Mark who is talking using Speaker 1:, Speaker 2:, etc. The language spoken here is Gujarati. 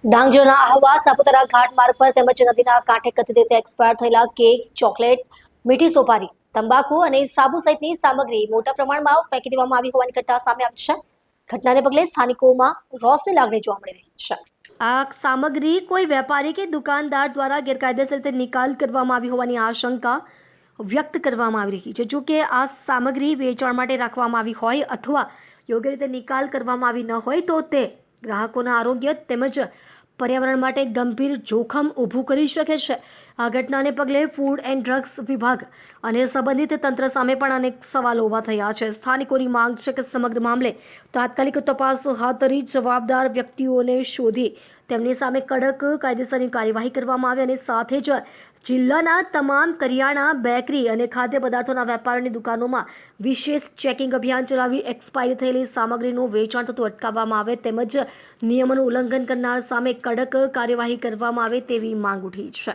Speaker 1: ડાંગ જિલ્લાના આહવા સાપુતારા ઘાટ માર્ગ પર તેમજ નદીના કાંઠે કથિત રીતે એક્સપાયર થયેલા કેક, ચોકલેટ, મીઠી સોપારી, તંબાકુ અને સાબુ સહિતની સામગ્રી મોટા પ્રમાણમાં ફેંકી દેવામાં આવી હોવાની ઘટના સામે આવી છે. ઘટનાને પગલે સ્થાનિકોમાં રોષની લાગણી જોવા મળી રહી છે. આ સામગ્રી કોઈ વેપારી કે દુકાનદાર દ્વારા ગેરકાયદેસર રીતે નિકાલ કરવામાં આવી હોવાની આશંકા વ્યક્ત કરવામાં આવી રહી છે. જો કે આ સામગ્રી વેચાણ માટે રાખવામાં આવી હોય અથવા યોગ્ય રીતે નિકાલ કરવામાં આવી ન હોય તો તે ગ્રાહકોના આરોગ્ય તેમજ પર્યાવરણ માટે ગંભીર જોખમ ઊભું કરી શકે છે. આ ઘટનાને પગલે ફૂડ એન્ડ ડ્રગ્સ વિભાગ અને સંબંધિત તંત્ર સામે પણ અનેક સવાલો ઊભા થયા છે. સ્થાનિકોની માંગ છે કે સમગ્ર મામલે તાત્કાલિક તપાસ હાથ ધરી જવાબદાર વ્યક્તિઓને શોધી તેમની સામે કડક કાયદેસરની કાર્યવાહી કરવામાં આવે અને સાથે જ જિલ્લાના તમામ કરિયાણા, બેકરી અને ખાદ્ય પદાર્થોના વેપારીની દુકાનોમાં વિશેષ ચેકિંગ અભિયાન ચલાવી એક્સપાયરી થયેલી સામગ્રીનું વેચાણ થતું અટકાવવામાં આવે તેમજ નિયમોનું ઉલ્લંઘન કરનાર સામે કડક કાર્યવાહી કરવામાં આવે તેવી માંગ ઉઠી છે.